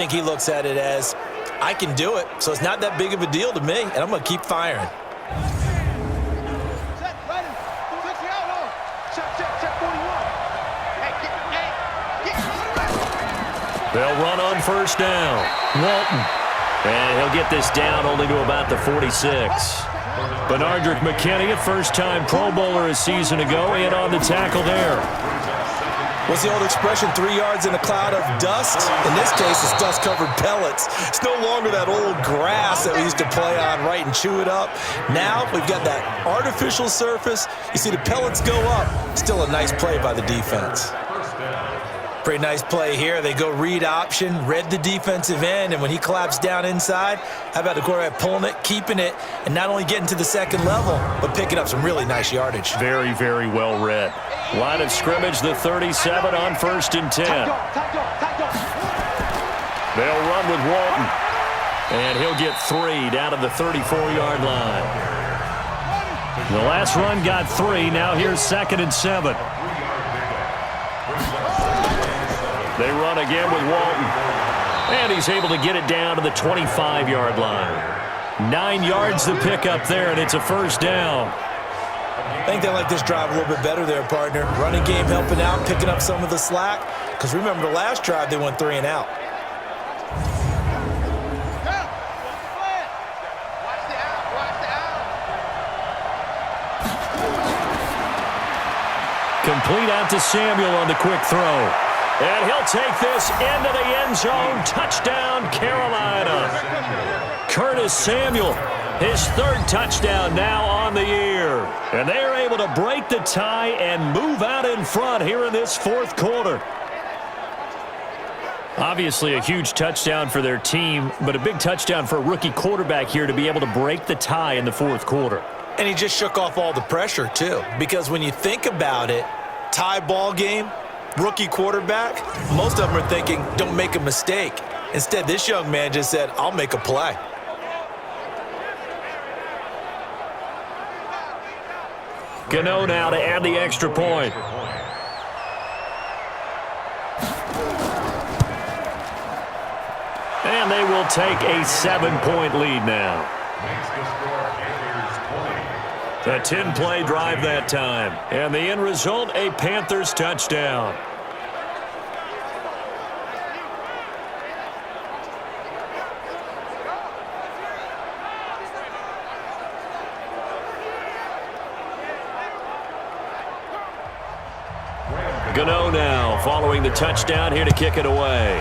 I think he looks at it as, I can do it, so it's not that big of a deal to me, and I'm going to keep firing. They'll run on first down. Walton. And he'll get this down only to about the 46. Benardrick McKinney, a first-time Pro Bowler a season ago, in on the tackle there. What's the old expression, 3 yards in a cloud of dust? In this case, it's dust-covered pellets. It's no longer that old grass that we used to play on, right, and chew it up. Now we've got that artificial surface. You see the pellets go up. Still a nice play by the defense. Pretty nice play here. They go read option, read the defensive end, and when he collapsed down inside, how about the quarterback pulling it, keeping it, and not only getting to the second level, but picking up some really nice yardage. Very, very well read. Line of scrimmage, the 37 on 1st and 10. They'll run with Walton. And he'll get 3 down to the 34-yard line. The last run got 3. Now here's 2nd and 7. They run again with Walton. And he's able to get it down to the 25-yard line. 9 yards to pick up there, and it's a first down. I think they like this drive a little bit better there, partner. Running game helping out, picking up some of the slack. Because remember, the last drive, they went 3 and out. Complete out to Samuel on the quick throw. And he'll take this into the end zone. Touchdown, Carolina. Curtis Samuel, his 3rd touchdown now on the year. And they're able to break the tie and move out in front here in this 4th quarter. Obviously a huge touchdown for their team, but a big touchdown for a rookie quarterback here to be able to break the tie in the 4th quarter. And he just shook off all the pressure, too. Because when you think about it, tie ball game, rookie quarterback, most of them are thinking, don't make a mistake. Instead, this young man just said, I'll make a play. Gano now to add the extra point. And they will take a 7-point lead now. A 10-play drive that time. And the end result, a Panthers touchdown. Gano now following the touchdown here to kick it away.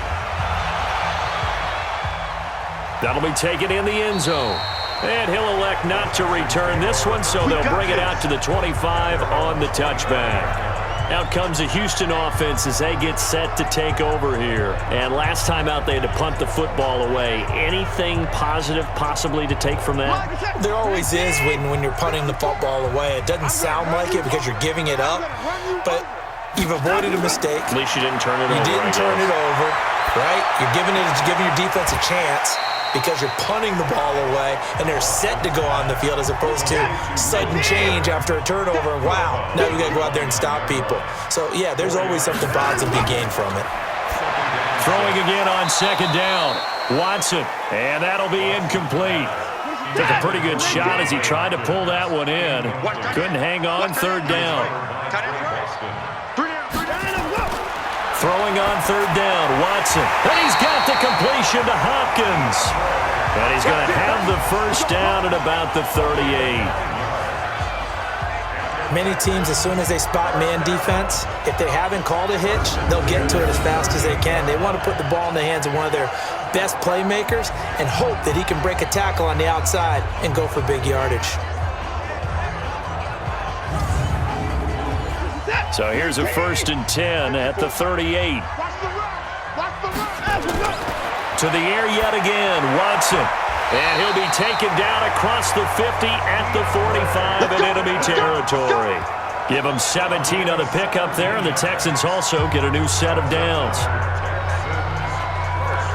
That'll be taken in the end zone. And he'll elect not to return this one, so they'll bring it out to the 25 on the touchback. Out comes the Houston offense as they get set to take over here. And last time out, they had to punt the football away. Anything positive possibly to take from that? There always is when you're punting the football away. It doesn't sound like it because you're giving it up, but you've avoided a mistake. At least you didn't turn it over. You didn't turn it over, right? You're giving your defense a chance, because you're punting the ball away and they're set to go on the field as opposed to sudden change after a turnover. Wow, now we got to go out there and stop people. So, yeah, there's always something positive to be gained from it. Throwing again on 2nd down. Watson, and that'll be incomplete. Took a pretty good shot as he tried to pull that one in. Couldn't hang on 3rd down. Throwing on 3rd down, Watson. And he's got the completion to Hopkins. And he's going to have the first down at about the 38. Many teams, as soon as they spot man defense, if they haven't called a hitch, they'll get to it as fast as they can. They want to put the ball in the hands of one of their best playmakers and hope that he can break a tackle on the outside and go for big yardage. So here's a 1st and 10 at the 38. To the air yet again, Watson. And he'll be taken down across the 50 at the 45 in enemy territory. Give him 17 on the pickup there, and the Texans also get a new set of downs.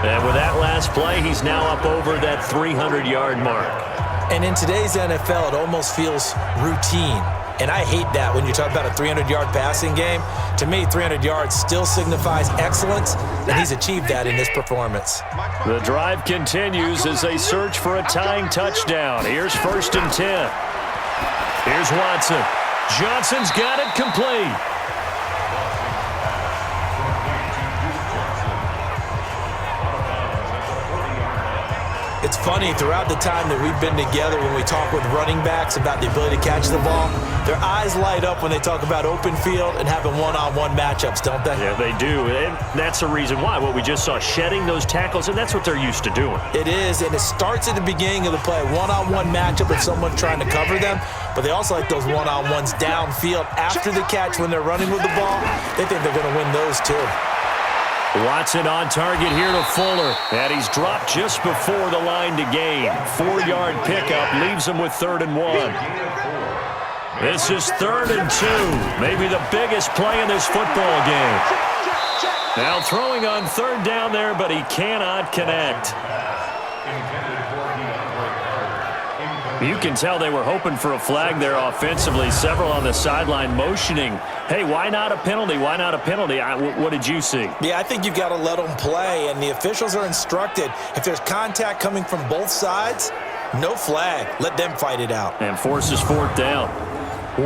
And with that last play, he's now up over that 300-yard mark. And in today's NFL, it almost feels routine. And I hate that when you talk about a 300-yard passing game. To me, 300 yards still signifies excellence, and he's achieved that in this performance. The drive continues as they search for a tying touchdown. Here's 1st and 10. Here's Watson. Johnson's got it complete. It's funny, throughout the time that we've been together, when we talk with running backs about the ability to catch the ball, their eyes light up when they talk about open field and having one-on-one matchups, don't they? Yeah, they do. And that's the reason why. What we just saw, shedding those tackles, and that's what they're used to doing. It is, and it starts at the beginning of the play, one-on-one matchup with someone trying to cover them, but they also like those one-on-ones downfield after the catch when they're running with the ball. They think they're going to win those too. Watson on target here to Fuller, and he's dropped just before the line to gain. 4-yard pickup leaves him with 3rd and 1. This is 3rd and 2, maybe the biggest play in this football game. Now throwing on 3rd down there, but he cannot connect. You can tell they were hoping for a flag there offensively. Several on the sideline motioning, hey, why not a penalty? Why not a penalty? What did you see? Yeah, I think you've got to let them play, and the officials are instructed, if there's contact coming from both sides, no flag. Let them fight it out. And forces 4th down.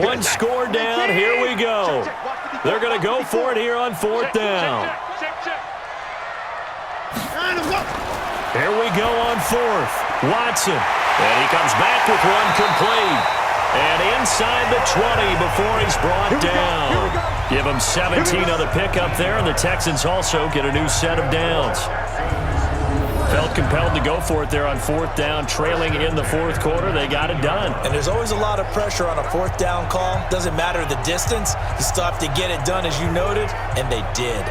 One score down. Here we go. They're going to go for it here on 4th down. Here we go on 4th. Watson. And he comes back with one complete. And inside the 20 before he's brought down. Give him 17 on the pickup there, and the Texans also get a new set of downs. Felt compelled to go for it there on 4th down, trailing in the 4th quarter. They got it done. And there's always a lot of pressure on a 4th down call. Doesn't matter the distance. You still have to get it done, as you noted, and they did.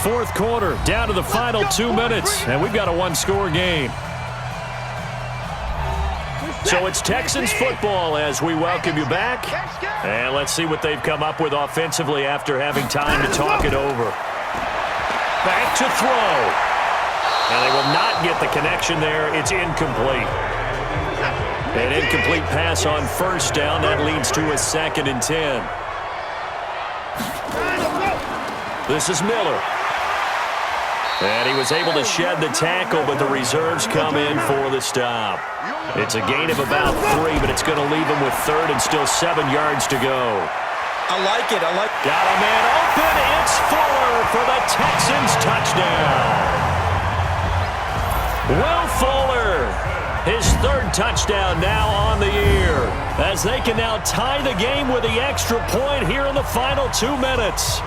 Fourth quarter, down to the final 2 minutes, and we've got a one-score game. So it's Texans football as we welcome you back. And let's see what they've come up with offensively after having time to talk it over. Back to throw. And they will not get the connection there. It's incomplete. An incomplete pass on 1st down. That leads to a 2nd and 10. This is Miller. And he was able to shed the tackle, but the reserves come in for the stop. It's a gain of about 3, but it's going to leave him with 3rd and still 7 yards to go. I like it. Got a man open. It's Fuller for the Texans touchdown. Will Fuller, his 3rd touchdown now on the year, as they can now tie the game with the extra point here in the final 2 minutes.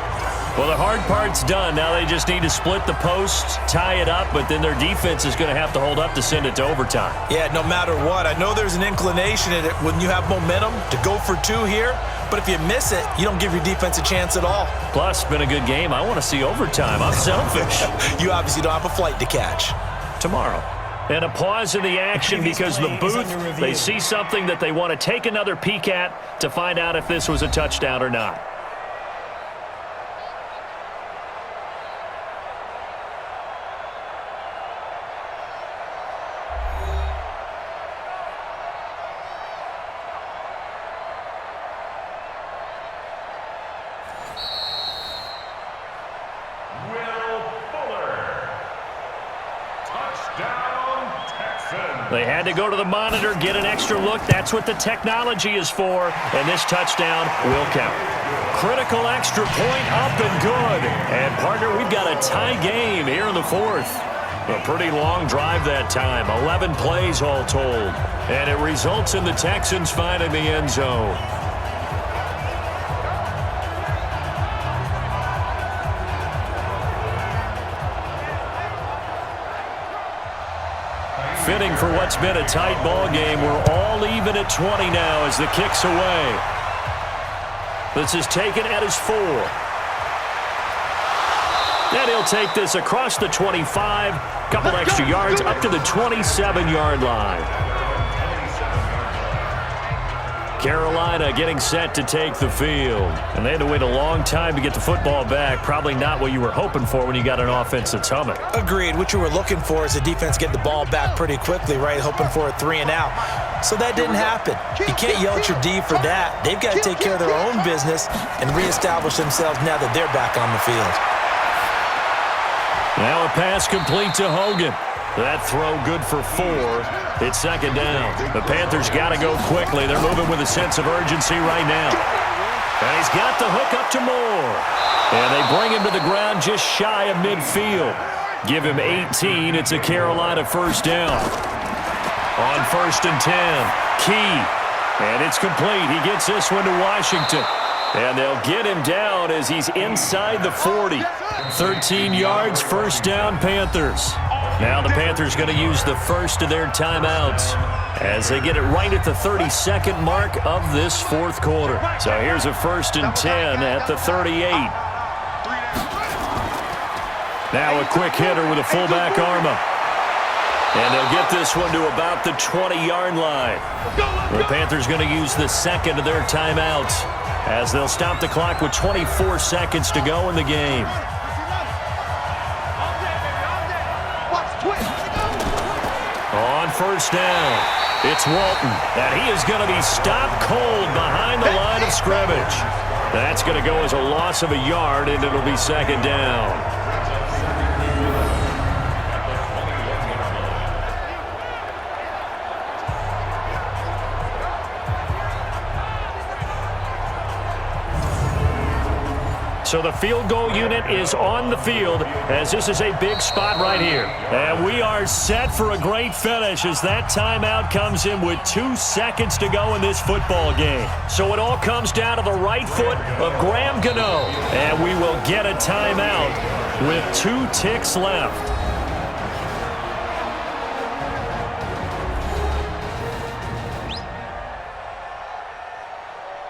Well, the hard part's done. Now they just need to split the posts, tie it up, but then their defense is going to have to hold up to send it to overtime. Yeah, no matter what. I know there's an inclination in it when you have momentum to go for 2 here, but if you miss it, you don't give your defense a chance at all. Plus, it's been a good game. I want to see overtime. I'm selfish. You obviously don't have a flight to catch. Tomorrow. And a pause in the action because the booth, they see something that they want to take another peek at to find out if this was a touchdown or not. They had to go to the monitor, get an extra look. That's what the technology is for, and this touchdown will count. Critical extra point up and good. And, partner, we've got a tie game here in the 4th. A pretty long drive that time, 11 plays all told. And it results in the Texans finding the end zone. Fitting for what's been a tight ball game. We're all even at 20 now as the kick's away. This is taken at his 4. And he'll take this across the 25. Couple extra yards up to the 27-yard line. Carolina getting set to take the field. And they had to wait a long time to get the football back. Probably not what you were hoping for when you got an offense that's humming. Agreed. What you were looking for is the defense get the ball back pretty quickly, right? Hoping for a 3 and out. So that didn't happen. You can't yell at your D for that. They've got to take care of their own business and reestablish themselves now that they're back on the field. Now a pass complete to Hogan. That throw good for 4. It's second down. The Panthers got to go quickly. They're moving with a sense of urgency right now. And he's got the hook up to Moore. And they bring him to the ground just shy of midfield. Give him 18. It's a Carolina first down. On 1st and 10, Key. And it's complete. He gets this one to Washington. And they'll get him down as he's inside the 40. 13 yards, first down, Panthers. Now the Panthers going to use the first of their timeouts as they get it right at the 32nd mark of this fourth quarter. So here's a 1st and 10 at the 38. Now a quick hitter with a fullback arm up. And they'll get this one to about the 20-yard line. The Panthers going to use the second of their timeouts as they'll stop the clock with 24 seconds to go in the game. On first down, it's Walton, and he is going to be stopped cold behind the line of scrimmage. That's going to go as a loss of a yard, and it'll be second down. So the field goal unit is on the field as this is a big spot right here. And we are set for a great finish as that timeout comes in with 2 seconds to go in this football game. So it all comes down to the right foot of Graham Gano. And we will get a timeout with 2 ticks left.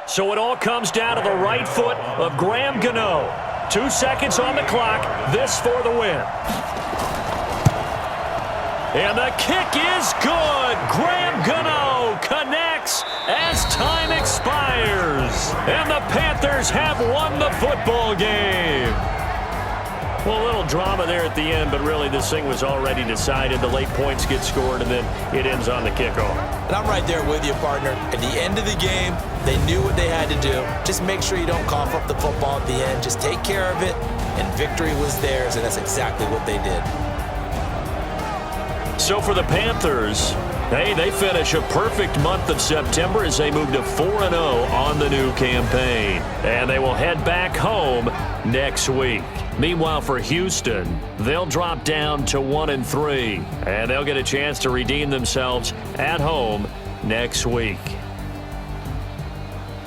So it all comes down to the right foot of Graham Gano. 2 seconds on the clock. This for the win. And the kick is good. Graham Gano connects as time expires. And the Panthers have won the football game. Well, a little drama there at the end, but really this thing was already decided. The late points get scored, and then it ends on the kickoff. And I'm right there with you, partner. At the end of the game, they knew what they had to do. Just make sure you don't cough up the football at the end. Just take care of it, and victory was theirs, and that's exactly what they did. So for the Panthers, hey, they finish a perfect month of September as they move to 4-0 on the new campaign. And they will head back home next week. Meanwhile, for Houston, they'll drop down to 1-3, and they'll get a chance to redeem themselves at home next week.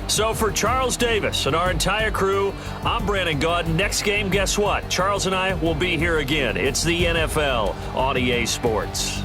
So for Charles Davis and our entire crew, I'm Brandon Gaud. Next game, guess what? Charles and I will be here again. It's the NFL on EA Sports.